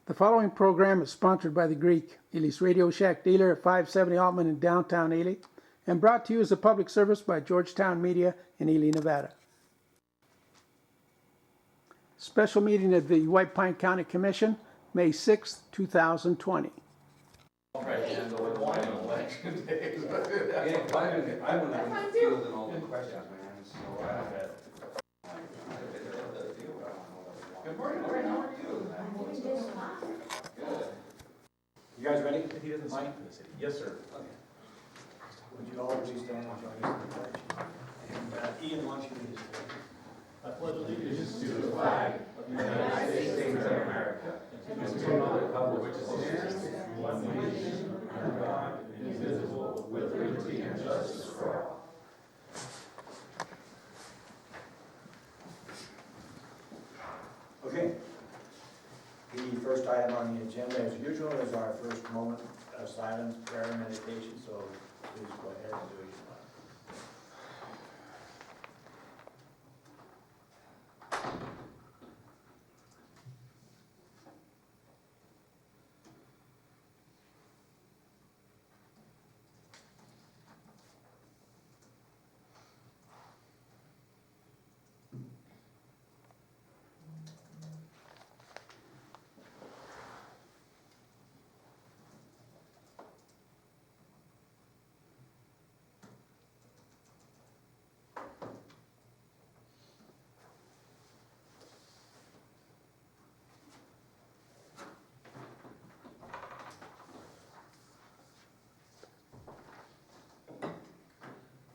The following program is sponsored by the Greek, Ely's Radio Shack dealer at 570 Altman in downtown Ely, and brought to you as a public service by Georgetown Media in Ely, Nevada. Special meeting of the White Pine County Commission, May 6, 2020. Right, and the one election days. Yeah, I'm one of them fielding all the questions, man, so I don't get. Good morning, Lori, how are you? Good. You guys ready? He doesn't speak for the city. Yes, sir. Okay. Would you all please stand and join us in the pledge? And Ian, why don't you lead us in the pledge? I pledge allegiance to the flag of the United States of America, and to the republic which stands one nation, under God, indivisible, with liberty and justice for all. Okay. The first item on the agenda, as usual, is our first moment of silence, prayer, and meditation, so please go ahead and do it.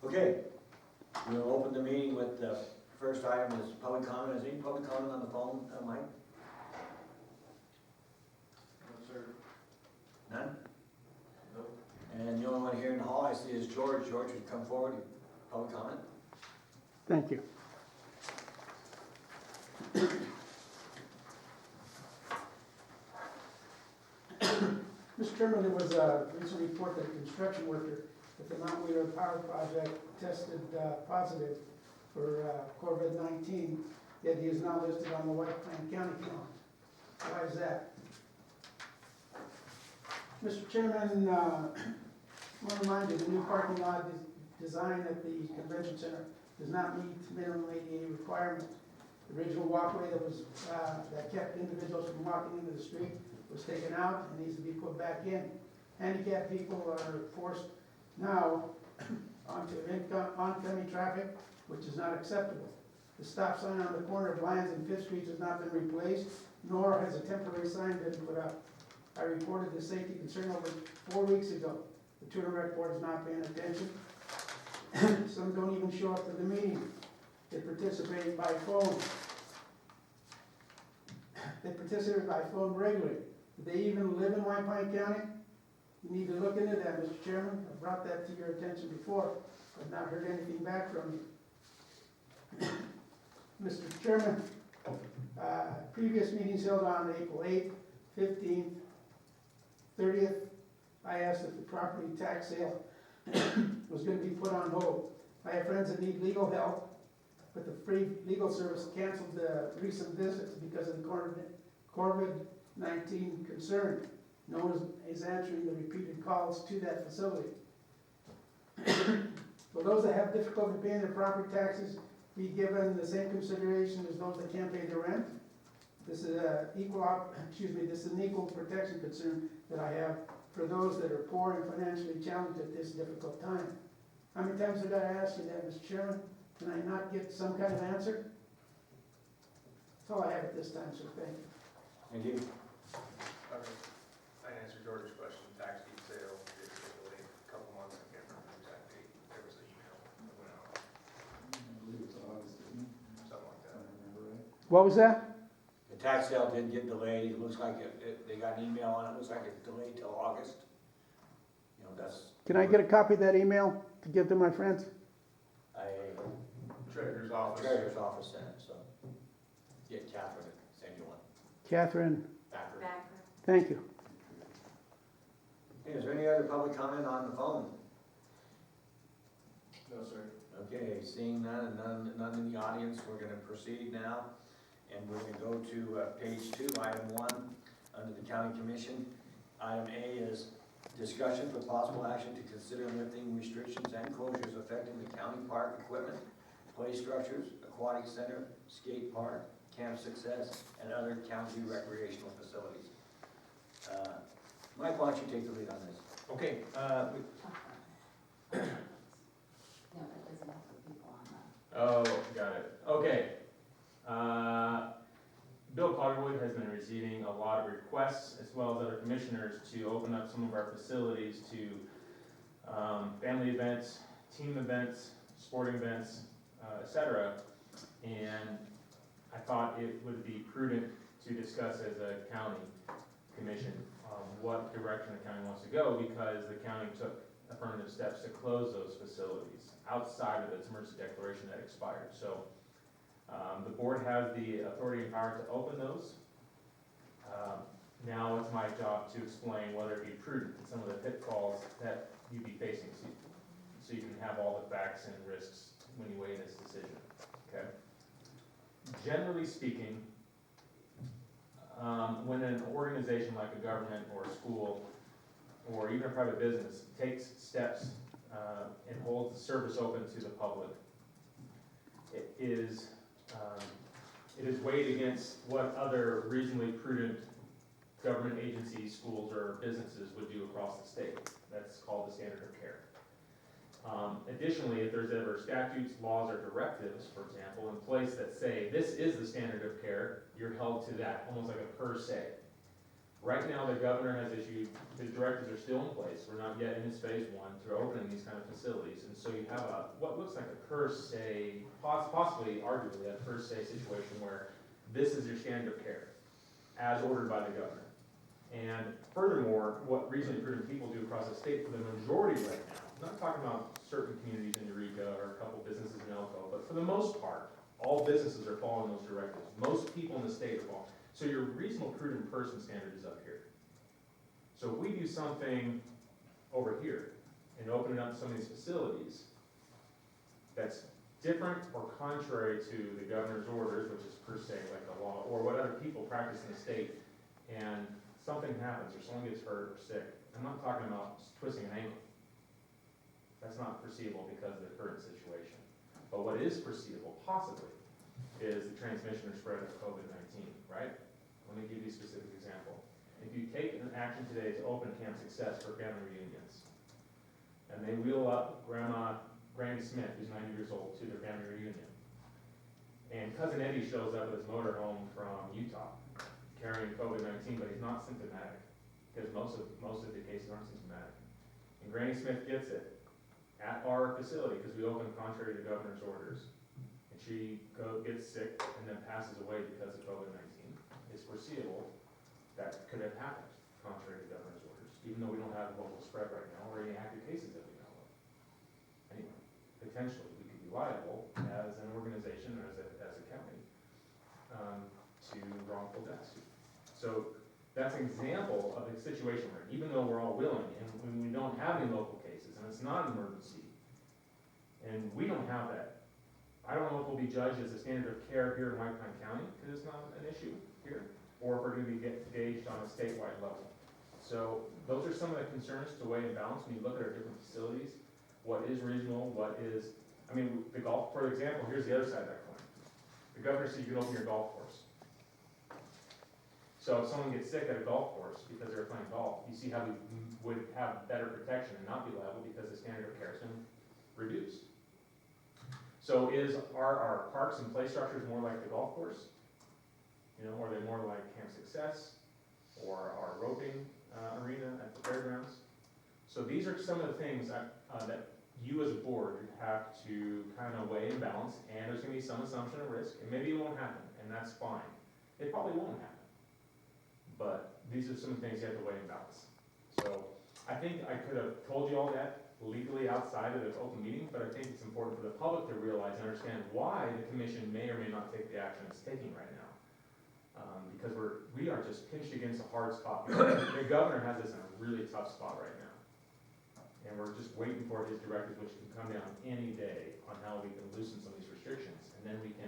Okay, we'll open the meeting with the first item is public comment. Is any public comment on the phone, Mike? No, sir. None? Nope. And the only one here in the hall I see is George. George, would you come forward, public comment? Thank you. Mr. Chairman, there was a recent report that a construction worker at the Mount Wheeler Power Project tested positive for COVID-19, yet he is now listed on the White Pine County count. Why is that? Mr. Chairman, I want to remind you, the new parking lot design at the convention center does not meet minimum ADA requirements. The original walkway that was that kept individuals from walking into the street was taken out and needs to be put back in. Handicapped people are forced now onto oncoming traffic, which is not acceptable. The stop sign on the corner of Lyons and Fifth Streets has not been replaced, nor has a temporary sign been put up. I reported the safety concern over 4 weeks ago. The Tuner Rec Board is not paying attention. Some don't even show up to the meeting. They participate by phone. They participate by phone regularly. Do they even live in White Pine County? You need to look into that, Mr. Chairman. I brought that to your attention before. I've not heard anything back from you. Mr. Chairman, previous meetings held on April 8th, 15th, 30th, I asked if the property tax sale was going to be put on hold. I have friends that need legal help, but the free legal service canceled the recent visits because of the COVID-19 concern. No one is answering the repeated calls to that facility. For those that have difficulty paying their property taxes, be given the same consideration as those that can't pay their rent. This is this is an equal protection concern that I have for those that are poor and financially challenged at this difficult time. How many times did I ask you that, Mr. Chairman? Can I not get some kind of answer? That's all I have at this time, sir. Thank you. Thank you. Okay. I answered George's question. Tax deed sale is delayed a couple months. I can't remember the exact date. There was an email that went out, something like that. What was that? The tax sale did get delayed. It looks like they got an email on it. It looks like it's delayed till August. You know, that's. Can I get a copy of that email to give to my friends? Treasurer's office. Treasurer's office sent it, so. Get Catherine to send you one. Catherine, Backer. thank you. Hey, is there any other public comment on the phone? No, sir. Okay, seeing none and none in the audience, we're gonna proceed now. And we're gonna go to page 2, item 1, under the county commission. Item A is discussion for possible action to consider lifting restrictions and closures affecting the county park equipment, play structures, aquatic center, skate park, Camp Success, and other county recreational facilities. Mike, why don't you take the lead on this? Okay, No, that doesn't have the people on that. oh, got it. Okay. Bill Cotterwood has been receiving a lot of requests, as well as other commissioners, to open up some of our facilities to family events, team events, sporting events, etc. And I thought it would be prudent to discuss as a county commission what direction the county wants to go, because the county took affirmative steps to close those facilities outside of its emergency declaration that expired. So the board has the authority and power to open those. Now it's my job to explain whether it be prudent and some of the pitfalls that you'd be facing, so you can have all the facts and risks when you weigh this decision, okay? Generally speaking, when an organization like a government or a school or even a private business takes steps and holds the service open to the public, it is weighed against what other reasonably prudent government agencies, schools, or businesses would do across the state. That's called the standard of care. Additionally, if there's ever statutes, laws, or directives, for example, in place that say this is the standard of care, you're held to that, almost like a per se. Right now, the governor has issued, his directives are still in place. We're not yet in his phase one to opening these kind of facilities. And so you have what looks like a per se, possibly, arguably, a per se situation where this is your standard of care, as ordered by the governor. And furthermore, what reasonably prudent people do across the state for the majority right now, I'm not talking about certain communities in Eureka or a couple businesses in Elko, but for the most part, all businesses are following those directives. Most people in the state are following. So your reasonable prudent person standard is up here. So if we do something over here and open up some of these facilities that's different or contrary to the governor's orders, which is per se like the law, or what other people practice in the state, and something happens or someone gets hurt or sick, I'm not talking about twisting an ankle. That's not foreseeable because of the current situation. But what is foreseeable, possibly, is the transmission or spread of COVID-19, right? Let me give you a specific example. If you take an action today to open Camp Success for family reunions, and they wheel up Granny Smith, who's 90 years old, to their family reunion, and Cousin Eddie shows up with his motorhome from Utah, carrying COVID-19, but he's not symptomatic, because most of the cases aren't symptomatic. And Granny Smith gets it at our facility, because we open contrary to governor's orders, and she gets sick and then passes away because of COVID-19. It's foreseeable that could have happened contrary to governor's orders, even though we don't have a global spread right now or any active cases that we know of. Anyway, potentially we could be liable as an organization or as a county to wrongful deaths. So that's an example of a situation where even though we're all willing and when we don't have any local cases and it's not an emergency and we don't have that, I don't know if we'll be judged as a standard of care here in White Pine County because it's not an issue here, or if we're going to be gauged on a statewide level. So those are some of the concerns to weigh and balance when you look at our different facilities. What is reasonable, what is, I mean, the golf, for example, here's the other side of that coin. The governor said you can open your golf course. So if someone gets sick at a golf course because they're playing golf, you see how we would have better protection and not be liable because the standard of care has been reduced. So are our parks and play structures more like the golf course? You know, are they more like Camp Success or our roping arena at the fairgrounds? So these are some of the things that you as a board have to kind of weigh and balance, and there's going to be some assumption of risk, and maybe it won't happen, and that's fine. It probably won't happen, but these are some things you have to weigh and balance. So I think I could have told you all that legally outside of the open meeting, but I think it's important for the public to realize and understand why the commission may or may not take the action it's taking right now. Because we are just pinched against a hard spot. The governor has us in a really tough spot right now. And we're just waiting for his directives, which can come down any day on how we can loosen some of these restrictions. And then we can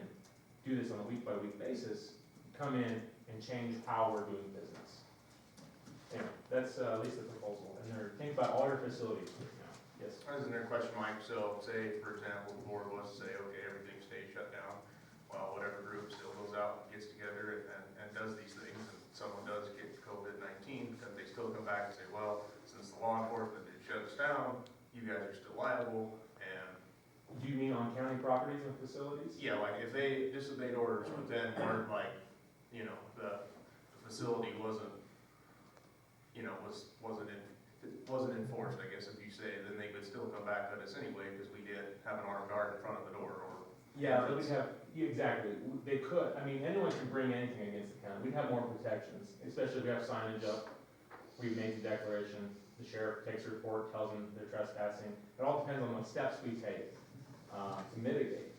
do this on a week-by-week basis, come in and change how we're doing business. That's at least the proposal, and they're thinking about all your facilities now. Yes. I was in there question, Mike, so say, for example, the board was to say, okay, everything stays shut down, well, whatever group still goes out and gets together and does these things, and someone does get COVID-19, then they still come back and say, well, since the law enforcement did shut us down, you guys are still liable, and, Do you mean on county properties and facilities? yeah, like, if they disobeyed orders, but then weren't like, you know, the facility wasn't, you know, wasn't enforced, I guess if you say, then they would still come back at us anyway, because we did have an armed guard in front of the door, or. Yeah, they would have, yeah, exactly, they could, I mean, anyone can bring anything against the county, we'd have more protections, especially if we have signage up, we've made the declaration, the sheriff takes a report, tells them they're trespassing, it all depends on the steps we take, to mitigate.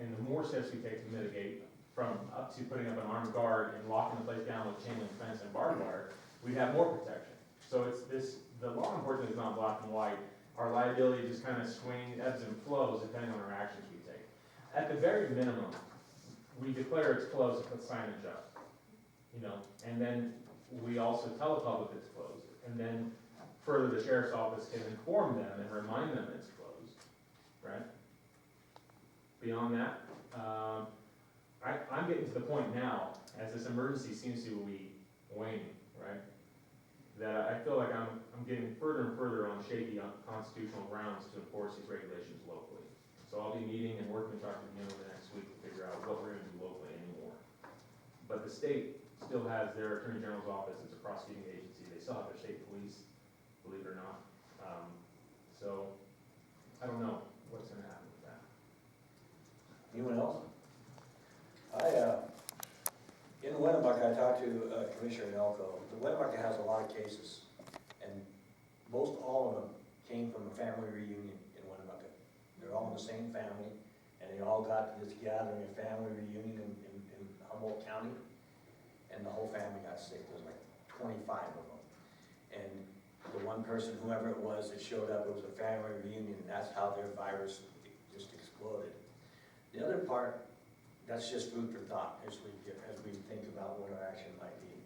And the more steps we take to mitigate, from up to putting up an armed guard and locking the place down with chain link fence and barbed wire, we'd have more protection. So it's this, the law enforcement is not black and white, our liability just kind of swings, ebbs and flows depending on our actions we take. At the very minimum, we declare it's closed and put signage up, you know, and then we also tell the public it's closed. And then further, the sheriff's office can inform them and remind them it's closed, right? Beyond that, I'm getting to the point now, as this emergency seems to be waning, right? That I feel like I'm getting further and further on shaky constitutional grounds to enforce these regulations locally. So I'll be meeting and working with Dr. McGinn over the next week to figure out what we're gonna do locally anymore. But the state still has their Attorney General's office, it's a prosecuting agency, they still have their state police, believe it or not. So, I don't know what's gonna happen with that. Anyone else? In Winnemucca, I talked to Commissioner Nelko. The Winnemucca has a lot of cases, and most all of them came from a family reunion in Winnemucca. They're all in the same family, and they all got this gathering, a family reunion in Humboldt County, and the whole family got sick. There was like 25 of them. And the one person, whoever it was that showed up, it was a family reunion, and that's how their virus just exploded. The other part, that's just food for thought as we think about what our action might be.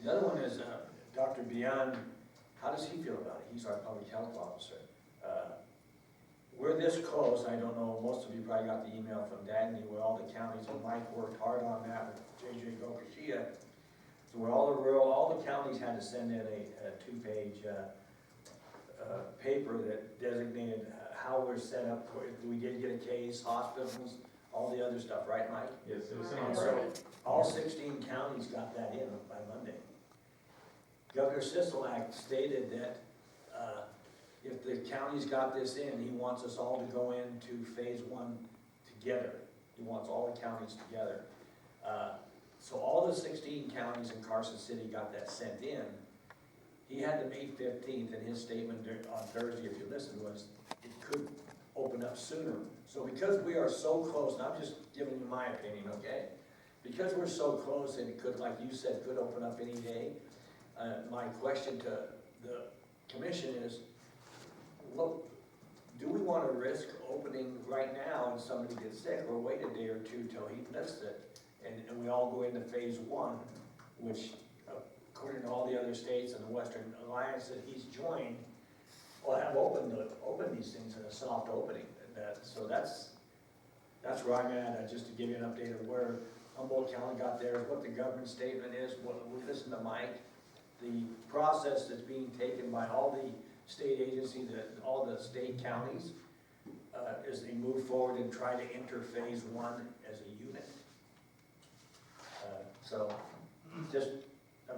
The other one is Dr. Beyond. How does he feel about it? He's our public health officer. We're this close. I don't know, most of you probably got the email from Dagny where all the counties, and Mike worked hard on that with JJ Gokashia. So where all the counties had to send in a two-page paper that designated how we're set up. We did get a case, hospitals, all the other stuff, right, Mike? Yes, it was And similar. so all 16 counties got that in by Monday. Governor Sisolak stated that if the counties got this in, he wants us all to go into phase 1 together. He wants all the counties together. So all the 16 counties in Carson City got that sent in. He had to May 15th, and his statement on Thursday, if you listen, was it could open up sooner. So because we are so close, and I'm just giving you my opinion, okay? Because we're so close, and it could, like you said, could open up any day, my question to the commission is, look, do we want to risk opening right now and somebody gets sick, or wait a day or two till he lifts it, and we all go into phase 1, which according to all the other states and the Western Alliance that he's joined, will have opened these things in a soft opening. So that's where I'm at, just to give you an update of where Humboldt County got there, what the government statement is, we listen to Mike, the process that's being taken by all the state agencies, all the state counties, as they move forward and try to enter phase 1 as a unit. So I'm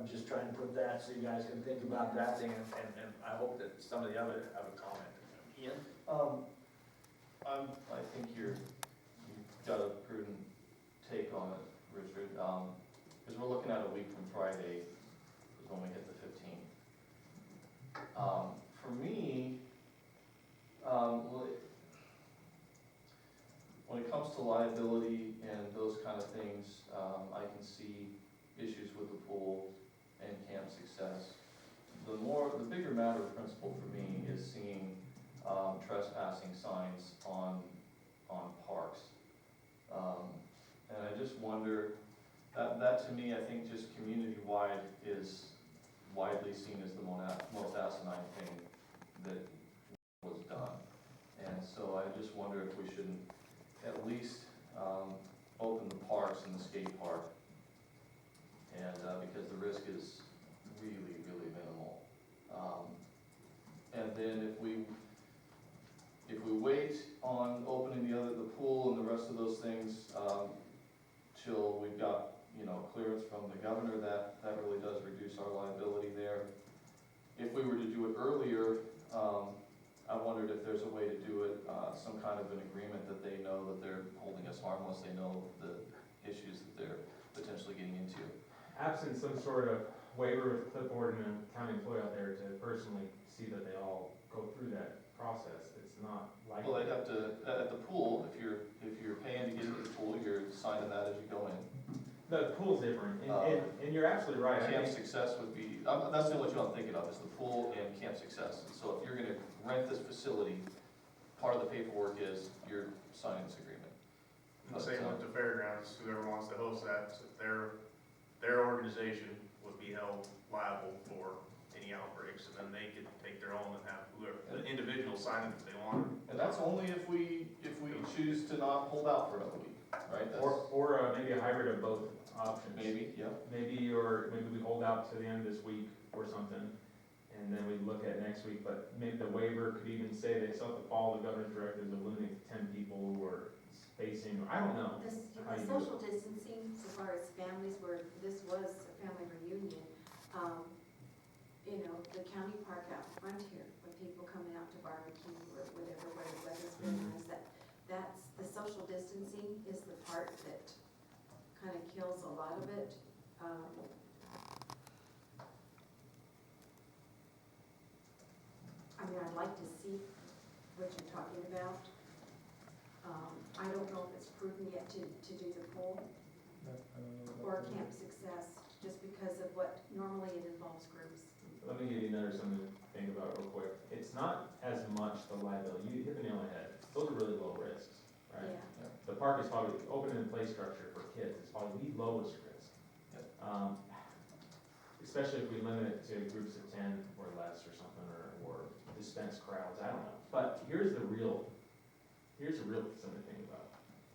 just trying to put that so you guys can think about that thing, and I hope that some of the others have a comment. Ian? I think you've got a prudent take on it, Richard, because we're looking at a week from Friday is when we hit the 15th. For me, when it comes to liability and those kind of things, I can see issues with the pool and camp success. The bigger matter of principle for me is seeing trespassing signs on parks. And I just wonder, that to me, I think just community-wide is widely seen as the most asinine thing that was done. And so I just wonder if we shouldn't at least open the parks and the skate park. And because the risk is really, really minimal. And then if we wait on opening the pool and the rest of those things, till we've got, clearance from the governor, that really does reduce our liability there. If we were to do it earlier, I wondered if there's a way to do it, some kind of an agreement that they know that they're holding us harmless, they know the issues that they're potentially getting into. Absent some sort of waiver with a clipboard and a county employee out there to personally see that they all go through that process, it's not likely. Well, they'd have to, at the pool, if you're paying to get into the pool, you're signing that as you go in. The pool's different, and you're absolutely right. I Camp think- Success would be, that's the only two I'm thinking of, is the pool and Camp Success. And so if you're gonna rent this facility, part of the paperwork is you're signing this agreement. And the same with the fairgrounds, whoever wants to host that, so their organization would be held liable for any outbreaks, and then they could take their own and have whoever, the individual sign it if they want. And that's only if we choose to not hold out for another week, right? Or maybe a hybrid of both options. Maybe, yeah. Maybe we hold out to the end of this week or something, and then we look at next week, but maybe the waiver could even say they still have to follow the governor's directives of limiting to 10 people who are spacing, I don't know. The How you do it. social distancing, so far as families where this was a family reunion, the county park out front here, when people coming out to barbecue or whatever, where the weather's been nice, that's, the social distancing is the part that kind of kills a lot of it. I'd like to see what you're talking about. I don't know if it's prudent yet to do the pool or Camp Success, just because of what, normally it involves groups. Let me give you something to think about real quick. It's not as much the liability, you hit the nail on the head. Those are really low risks, right? Yeah. The park is probably, open and play structure for kids is probably the lowest risk. Yep. Especially if we limit it to groups of 10 or less or something, or dispense crowds, I don't know. But here's the real something to think about.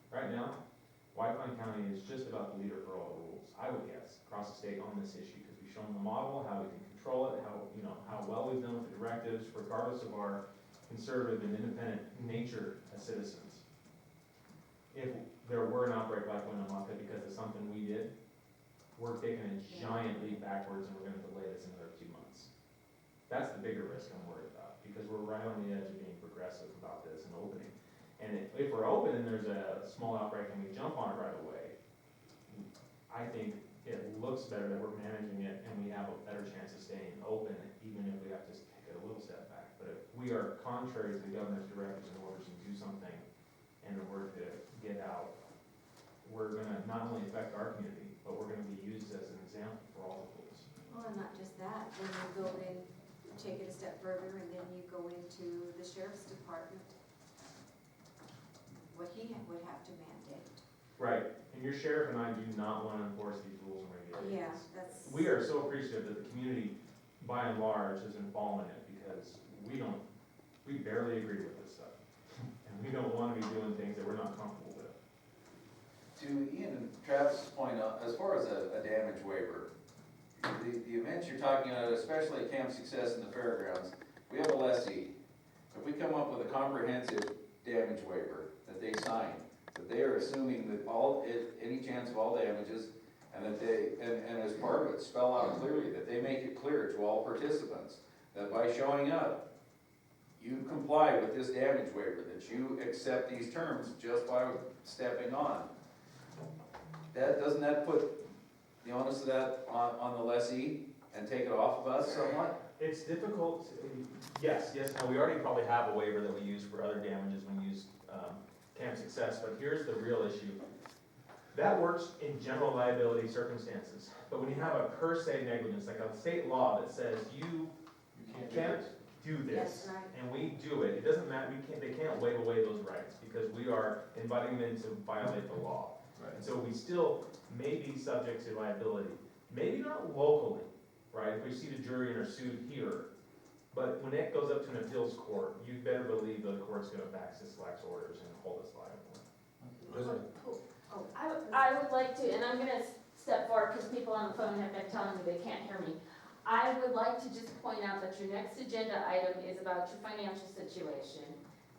Right now, White Pine County is just about the leader for all the rules, I would guess, across the state on this issue, because we've shown the model, how we can control it, how well we've done with the directives, regardless of our conservative and independent nature as citizens. If there were an outbreak like Winnemucca because of something we did, we're taking a giant leap backwards and we're gonna delay this another 2 months. That's the bigger risk I'm worried about, because we're right on the edge of being progressive about this and opening. And if we're open and there's a small outbreak and we jump on it right away, I think it looks better that we're managing it and we have a better chance of staying open, even if we have to take a little step back. But if we are contrary to the governor's directives and orders and do something in order to get out, we're gonna not only affect our community, but we're gonna be used as an example for all the schools. Well, and not just that, then you go in, take it a step further, and then you go into the sheriff's department, what he would have to mandate. Right, and your sheriff and I do not wanna enforce these rules and regulations. Yeah, that's. We are so appreciative that the community, by and large, has been following it, because we barely agree with this stuff. And we don't wanna be doing things that we're not comfortable with. To Ian and Travis's point, as far as a damage waiver, the events you're talking about, especially at Camp Success and the fairgrounds, we have a lessee. If we come up with a comprehensive damage waiver that they sign, that they are assuming that any chance of all damages, and that and as part of it, spell out clearly, that they make it clear to all participants, that by showing up, you comply with this damage waiver, that you accept these terms just by stepping on. Doesn't that put the onus of that on the lessee and take it off of us somewhat? It's difficult, yes, no, we already probably have a waiver that we use for other damages when we use Camp Success, but here's the real issue. That works in general liability circumstances, but when you have a per se negligence, like a state law that says you can't do this, That's right. and we do it, it doesn't matter, they can't waive away those rights, because we are inviting them to violate the law. Right. And so we still may be subject to liability, maybe not locally, right? If we seat a jury and are sued here, but when it goes up to an appeals court, you better believe the court's gonna back Six Flags orders and hold us liable. Elizabeth? I would like to, and I'm gonna step forward because people on the phone have been telling me they can't hear me. I would like to just point out that your next agenda item is about your financial situation.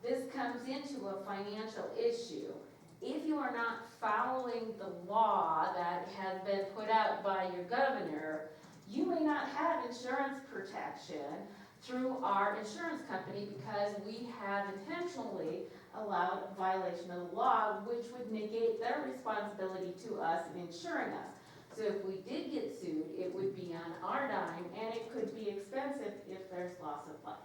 This comes into a financial issue. If you are not following the law that has been put out by your governor, you may not have insurance protection through our insurance company because we have intentionally allowed a violation of the law, which would negate their responsibility to us in insuring us. So if we did get sued, it would be on our dime, and it could be expensive if there's loss of life.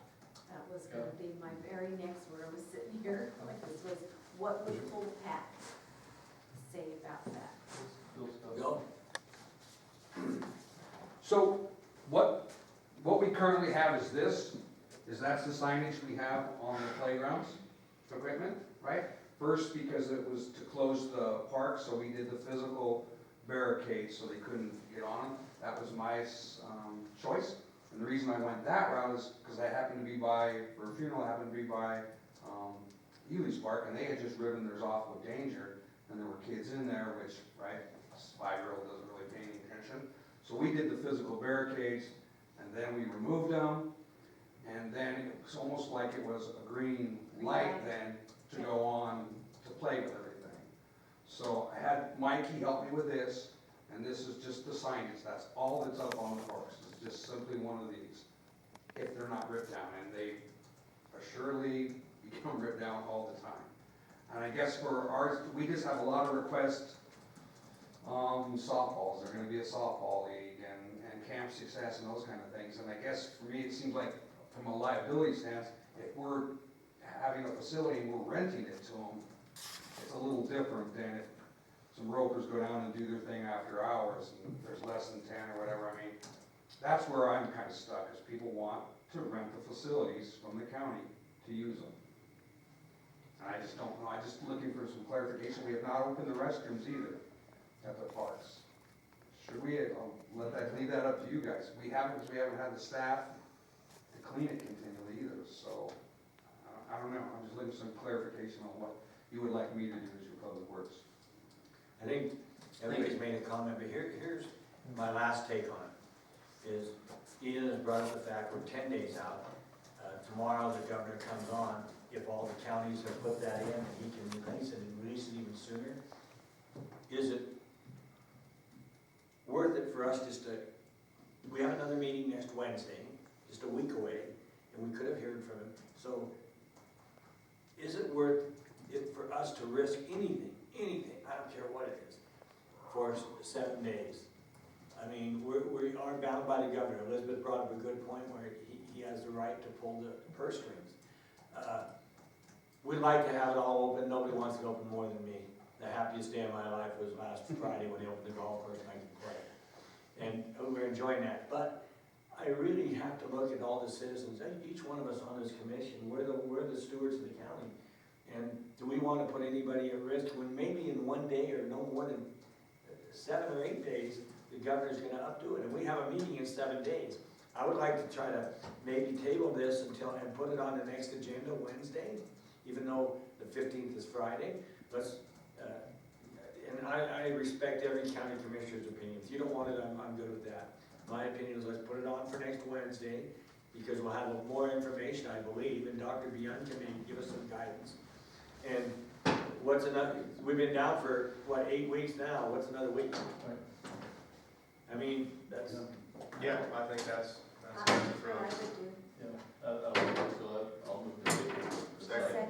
That was gonna be my very next, where I was sitting here, like this was, what would full tax say about that? Go. So what we currently have is that's the signage we have on the playgrounds equipment, right? First, because it was to close the park, so we did the physical barricades so they couldn't get on them. That was my choice. And the reason I went that route is because I happened to be by, for a funeral, I happened to be by Ely's Park, and they had just driven theirs off with danger, and there were kids in there, which, right, a 5-year-old doesn't really pay any attention. So we did the physical barricades, and then we removed them, and then it was almost like it was a green light then to go on to play with everything. So I had Mikey help me with this, and this is just the signage. That's all that's up on the parks. It's just simply one of these, if they're not ripped down, and they assuredly become ripped down all the time. And I guess for ours, we just have a lot of requests. Softballs, there's gonna be a softball league and camp success and those kind of things. And I guess for me, it seems like from a liability stance, if we're having a facility and we're renting it to them, it's a little different than if some ropers go down and do their thing after hours and there's less than 10 or whatever. I mean, that's where I'm kind of stuck, is people want to rent the facilities from the county to use them. And I just don't know, I'm just looking for some clarification. We have not opened the restrooms either at the parks. Should we, I'll leave that up to you guys. We haven't, because we haven't had the staff to clean it continually either, so I don't know. I'm just looking for some clarification on what you would like me to do as your public works. I think everybody's made a comment, but here's my last take on it, is Ian has brought up the fact we're 10 days out. Tomorrow the governor comes on. If all the counties have put that in, and he can release it and release it even sooner, is it worth it for us just to, we have another meeting next Wednesday, just a week away, and we could have heard from him. So is it worth it for us to risk anything, I don't care what it is, for 7 days? I mean, we are bound by the governor. Elizabeth brought up a good point where he has the right to pull the purse strings. We'd like to have it all open. Nobody wants it open more than me. The happiest day of my life was last Friday when they opened the golf course and I could play. And we're enjoying that. But I really have to look at all the citizens, each one of us on this commission. We're the stewards of the county. And do we want to put anybody at risk when maybe in 1 day or no more than 7 or 8 days, the governor's going to updo it? And we have a meeting in 7 days. I would like to try to maybe table this and put it on the next agenda Wednesday, even though the 15th is Friday. And I respect every county commissioner's opinion. If you don't want it, I'm good with that. My opinion is let's put it on for next Wednesday, because we'll have more information, I believe, and Dr. Bian can maybe give us some guidance. And what's another, we've been down for, 8 weeks now, what's another week? I mean, that's... Yeah, I think that's I the would approach. do. I'll move to table. Second.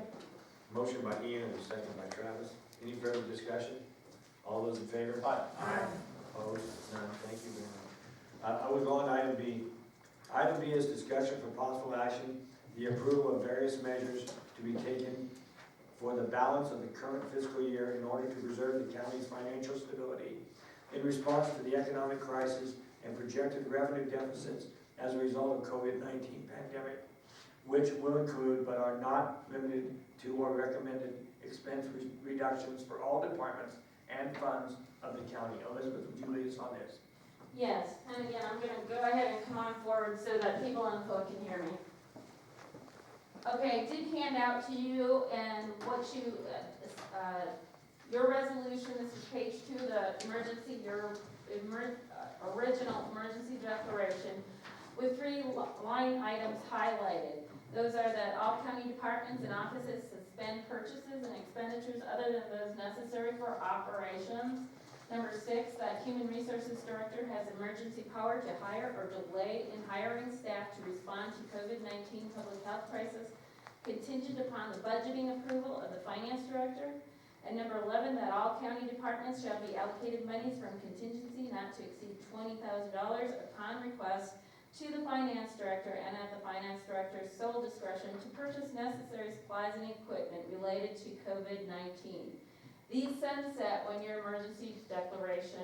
Motion by Ian and a second by Travis. Any further discussion? All those in favor? Aye. Opposed? None. Thank you very much. I would go on to item B. Item B is discussion for possible action, the approval of various measures to be taken for the balance of the current fiscal year in order to preserve the county's financial stability in response to the economic crisis and projected revenue deficits as a result of COVID-19 pandemic, which will include but are not limited to or recommended expense reductions for all departments and funds of the county. Elizabeth, would you lead us on this? Yes, and again, I'm gonna go ahead and come on forward so that people on the phone can hear me. Okay, I did hand out to you and what you, your resolution, this is page 2, the emergency, original emergency declaration with 3 line items highlighted. Those are that all county departments and offices suspend purchases and expenditures other than those necessary for operations. Number 6, that Human Resources Director has emergency power to hire or delay in hiring staff to respond to COVID-19 public health crisis contingent upon the budgeting approval of the Finance Director. And number 11, that all county departments shall be allocated monies from contingency not to exceed $20,000 upon request to the Finance Director and at the Finance Director's sole discretion to purchase necessary supplies and equipment related to COVID-19. These sunset when your emergency declaration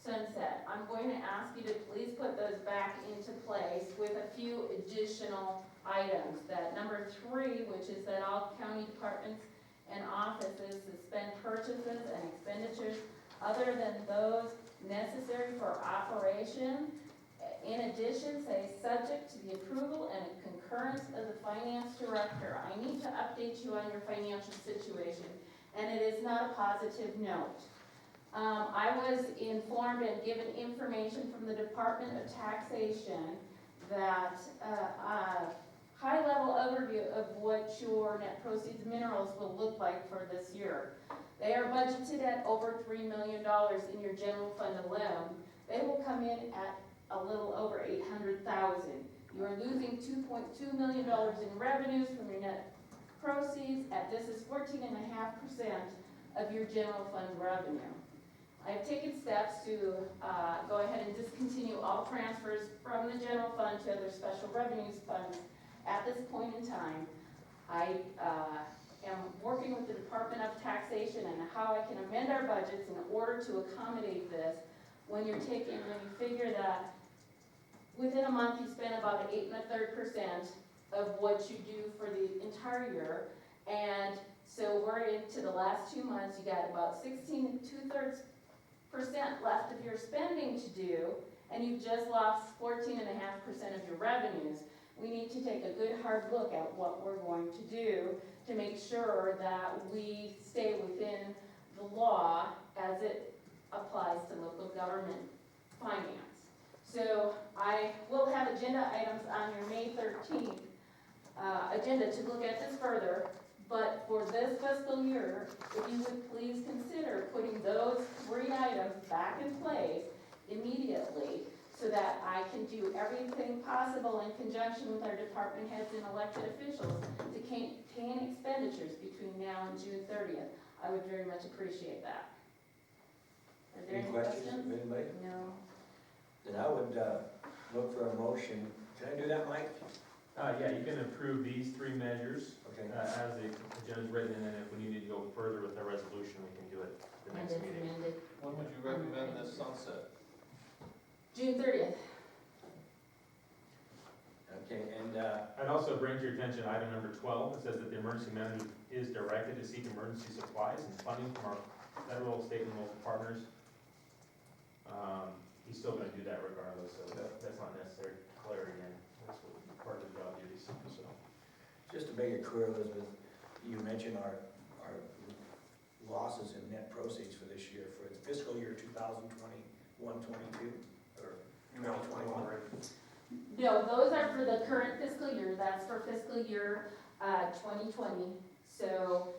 sunset. I'm going to ask you to please put those back into place with a few additional items. That number 3, which is that all county departments and offices suspend purchases and expenditures other than those necessary for operation. In addition, say subject to the approval and concurrence of the Finance Director. I need to update you on your financial situation, and it is not a positive note. I was informed and given information from the Department of Taxation that high-level overview of what your net proceeds minerals will look like for this year. They are budgeted at over $3 million in your general fund alone. They will come in at a little over $800,000. You are losing $2.2 million in revenues from your net proceeds, and this is 14.5% of your general fund revenue. I have taken steps to go ahead and discontinue all transfers from the general fund to other special revenues funds at this point in time. I am working with the Department of Taxation and how I can amend our budgets in order to accommodate this. When you figure that within a month you spend about 8 1/3% of what you do for the entire year, and so we're into the last 2 months, you got about 16 2/3% left of your spending to do, and you've just lost 14.5% of your revenues. We need to take a good hard look at what we're going to do to make sure that we stay within the law as it applies to local government finance. So I will have agenda items on your May 13th agenda to look at this further, but for this fiscal year, if you would please consider putting those 3 items back in place immediately so that I can do everything possible in conjunction with our department heads and elected officials to contain expenditures between now and June 30th. I would very much appreciate that. Are there any questions? From anybody? No. Then I would look for a motion. Can I do that, Mike? Yeah, you can approve these 3 measures Okay. as the agenda's written, and then if we needed to go further with the resolution, we can do it the And next it's meeting. amended. When would you recommend this sunset? June 30th. Okay, and I'd also bring to your attention item number 12. It says that the emergency manager is directed to seek emergency supplies and funding from our federal, state, and local partners. He's still gonna do that regardless, so that's not necessary clarity in. That's part of the job duties, so. just to make it clear, Elizabeth, you mentioned our losses in net proceeds for this year, for the fiscal year 2021-22, or 2021. No, those are for the current fiscal year, that's for fiscal year 2020, so,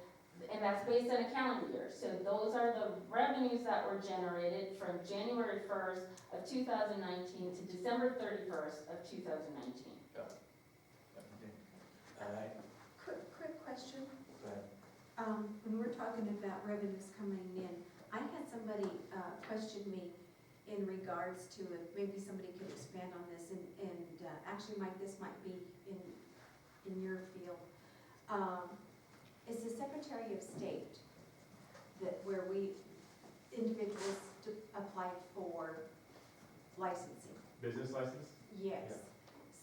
and that's based on a calendar year. So those are the revenues that were generated from January 1st of 2019 to December 31st of 2019. Quick question. Go ahead. When we're talking about revenues coming in, I had somebody question me in regards to, if maybe somebody could expand on this, and actually, Mike, this might be in your field. Is the Secretary of State where we, individuals apply for licensing? Business license? Yes. Yeah.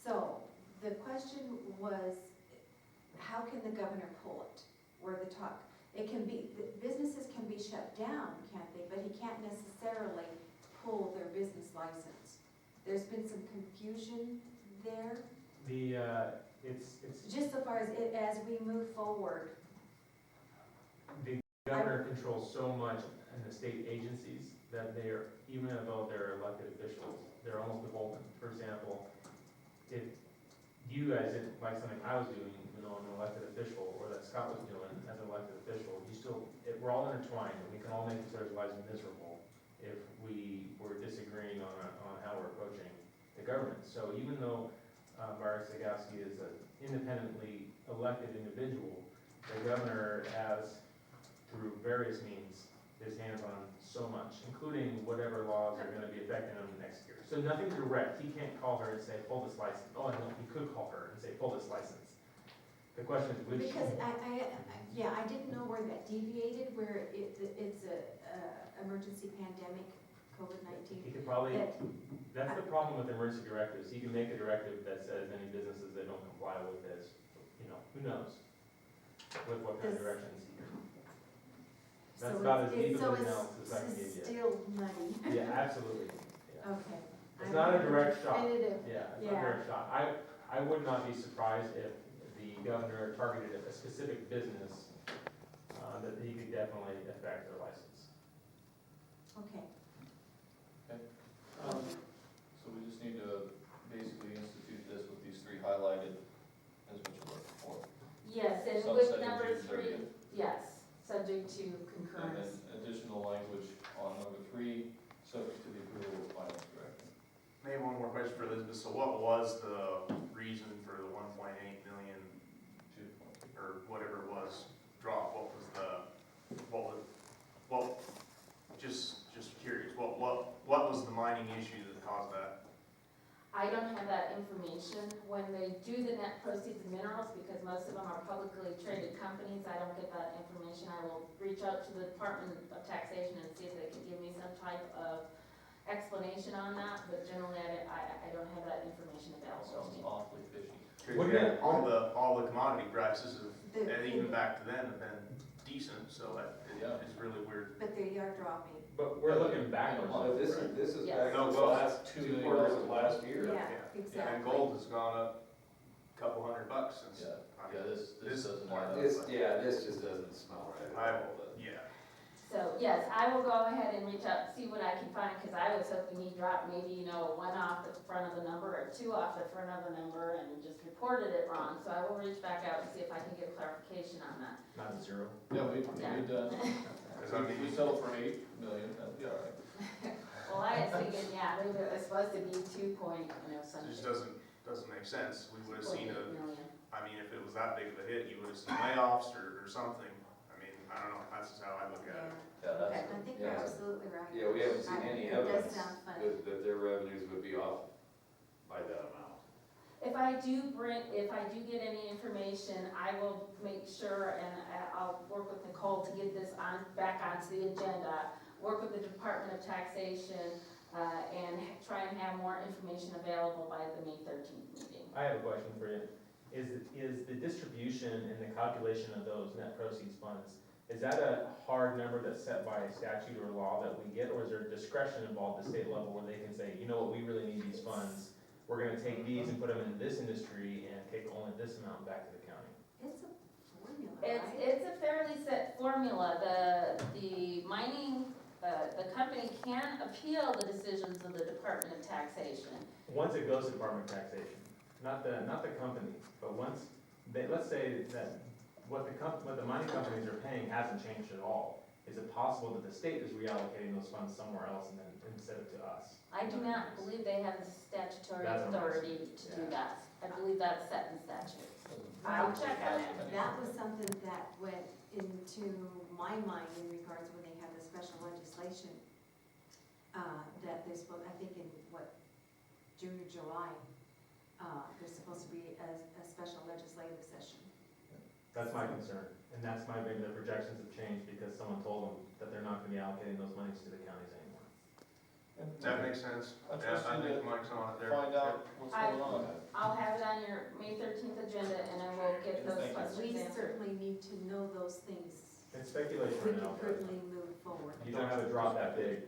So, the question was, how can the governor pull it? Where the talk, it can be, the businesses can be shut down, can't they? But he can't necessarily pull their business license. there's been some confusion there, It's, just so far as we move forward. the governor controls so much in the state agencies that they are, even though they're elected officials, they're almost beholden. For example, if you guys didn't like something I was doing, even though I'm an elected official, or that Scott was doing as an elected official, we're all intertwined, and we can all make each other's lives miserable if we were disagreeing on how we're approaching the government. So even though Marek Zagowski is an independently elected individual, the governor has, through various means, his hands on so much, including whatever laws are gonna be affecting him next year. So nothing direct, he can't call her and say, pull this license. Oh, no, he could call her and say, pull this license. The question is which. Because I didn't know where that deviated, where it's a emergency pandemic, COVID-19. He could probably, That- that's the problem with emergency directives, he can make a directive that says any businesses that don't comply with this, who knows? With what kind of This- directions he can. So That's about as it's- deep so of an it's- analysis I can give It's you. still muddy. Yeah, absolutely, yeah. Okay. It's not a direct shot. Definitive. Yeah, it's not Yeah. a direct shot. I would not be surprised if the governor targeted a specific business, that he could definitely affect their license. Okay. So we just need to basically institute this with these three highlighted, as what you're looking for. Yes, and Sunset with in number June 3, 30th. yes, subject to And then concurrence. additional language on number 3, subject to the approval of the finance director. Maybe one more question for Elizabeth, so what was the reason for the 1.8 million, or whatever it was, drop? Just curious, what was the mining issue that caused that? I don't have that information. When they do the net proceeds of minerals, because most of them are publicly traded companies, I don't get that information. I will reach out to the Department of Taxation and see if they can give me some type of explanation on that, but generally I don't have that information available to Sounds me. awfully fishy. Wouldn't it- All the commodity prices have, The- and even back to then, have been decent, so that Yeah. is really weird. But they are dropping. But we're looking backwards. But this is Yes. back No, to the well, last two quarters of last year. Yeah, And exactly. gold has gone up a couple $100 since. Yeah, I yeah, mean, this this doesn't part- add up. This just doesn't smell right at all. Yeah, So, yes, I will go ahead and reach out, see what I can find, because I was hoping he dropped maybe, 1 off the front of the number or 2 off the front of the number and just reported it wrong. So I will reach back out and see if I can get clarification on that. Not 0. Yeah, we because we settled for 8 million, that'd be all right. Well, I was thinking, yeah, maybe it was supposed to be 2 point, it something. just doesn't make sense. We would have seen 2.8 million. if it was that big of a hit, you would have seen layoffs or something. I don't know, that's just how I look at Yeah, it. Yeah, okay, that's, I think you're yeah. absolutely right. Yeah, we haven't seen any It does evidence sound funny. that their revenues would be off by that amount. If I do get any information, I will make sure, and I'll work with Nicole to get this back onto the agenda, work with the Department of Taxation, and try and have more information available by the May 13th meeting. I have a question for you. Is the distribution and the calculation of those net proceeds funds, is that a hard number that's set by statute or law that we get, or is there discretion involved at the state level where they can say, you know what, we really need these funds, we're gonna take these and put them in this industry and take only this amount back to the county? It's a formula, right? It's a fairly set formula. The mining, the company can appeal the decisions of the Department of Taxation. Once it goes to Department of Taxation, not the company, but once, let's say that what the mining companies are paying hasn't changed at all. Is it possible that the state is reallocating those funds somewhere else and then instead of to us? I do not believe they have the statutory That's what I'm authority to do yeah. that. I believe that's set in statute. I'll check on it. That was something that went into my mind in regards when they had the special legislation, that they're supposed, I think in June or July, there's supposed to be a special legislative session. That's my concern, and that's maybe the projections have changed because someone told them that they're not gonna be allocating those monies to the counties anymore. That makes sense. I Yeah, trust I you think to Mike's on it there. find out what's going on. I'll have it on your May 13th agenda and I will get those Thank you. questions We answered. certainly need to know those things. It's speculation We right can now, but certainly move forward. you don't have a drop that big.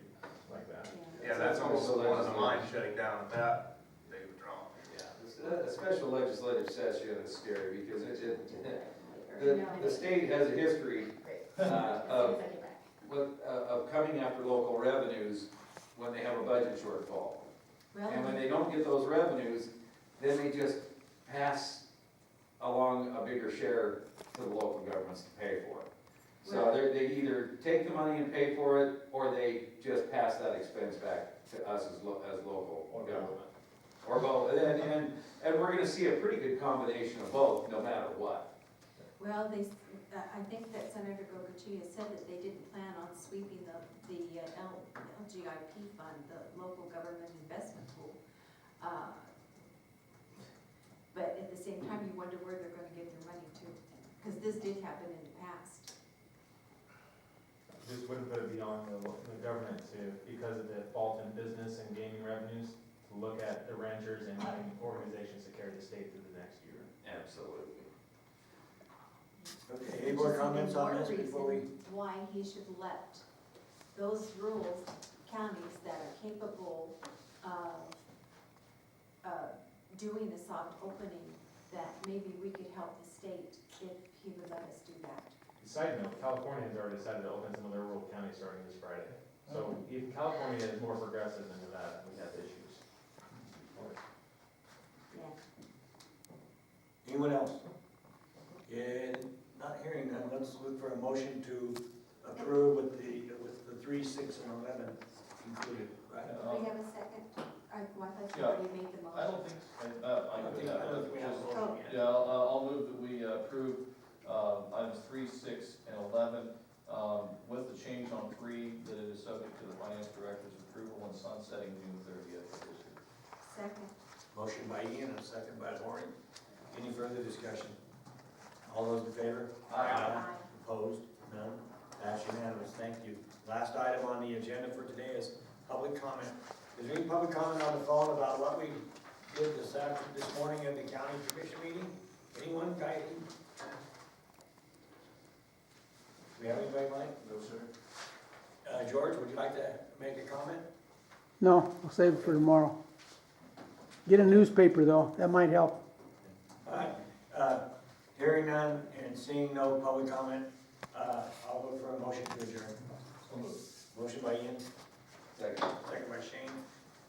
like that. Yeah, that's almost one of the lines shutting down at that, they would draw. Yeah, a special legislative session is scary because the state has a history of coming after local revenues when they have a budget shortfall. And when they don't get those revenues, then they just pass along a bigger share to the local governments to pay for it. So they either take the money and pay for it, or they just pass that expense back to us as local government. Or both, and we're gonna see a pretty good combination of both, no matter what. Well, I think that Senator Gogochia said that they didn't plan on sweeping the LGIP fund, the local government investment pool. But at the same time, you wonder where they're gonna get their money to, because this did happen in the past. Just wouldn't put it beyond the government to, because of the fault in business and gaming revenues, to look at the renters and organizations to carry the state through the next year. Absolutely. Okay, any more comments on this before we? Why he should let those rural counties that are capable of doing a soft opening, that maybe we could help the state if he would let us do that. Side note, California has already decided to open some of their rural counties starting this Friday. So if California is more progressive than Nevada, we have issues. Yeah. Anyone else? Not hearing none, let's look for a motion to approve with the 3, 6, and 11 included, right? Do we have a second? I thought you Yeah. already made the motion. I don't think, I can do that. I don't think we have a motion yet. Yeah, I'll move that we approve items 3, 6, and 11, with the change on 3, that it is subject to the finance director's approval and sunsetting June 30th of this year. Second. Motion by Ian and a second by Lori. Any further discussion? All those in favor? Aye. Opposed? None? That's unanimous, thank you. Last item on the agenda for today is public comment. Is there any public comment on the phone about what we did this morning at the county commission meeting? Anyone, guy? We have anybody, Mike? No, sir. George, would you like to make a comment? No, I'll save it for tomorrow. Get a newspaper though, that might help. All right, hearing none and seeing no public comment, I'll look for a motion to adjourn. Motion by Ian, Second. second by Shane.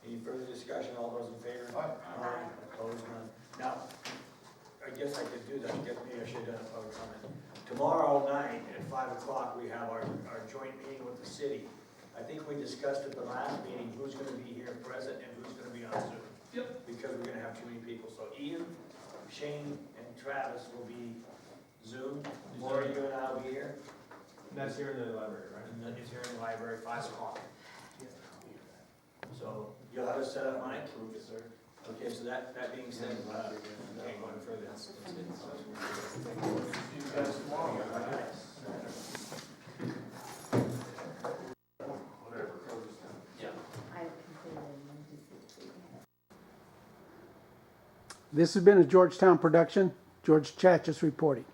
Any further discussion? All those in favor? Aye. Opposed, none. Now, I guess I could do that, maybe I should have done a public comment. Tomorrow night at 5 o'clock, we have our joint meeting with the city. I think we discussed at the last meeting who's gonna be here present and who's gonna be on Zoom. Yep. Because we're gonna have too many people. So Ian, Shane, and Travis will be Zoom. Lori, you and I will be here. That's here in the library, right? And then he's here in the library, 5 o'clock. So you'll have it set up, Mike? Yes, sir. Okay, so that being said, can't go any further. See you guys tomorrow. This has been a Georgetown production. George Chachis reporting.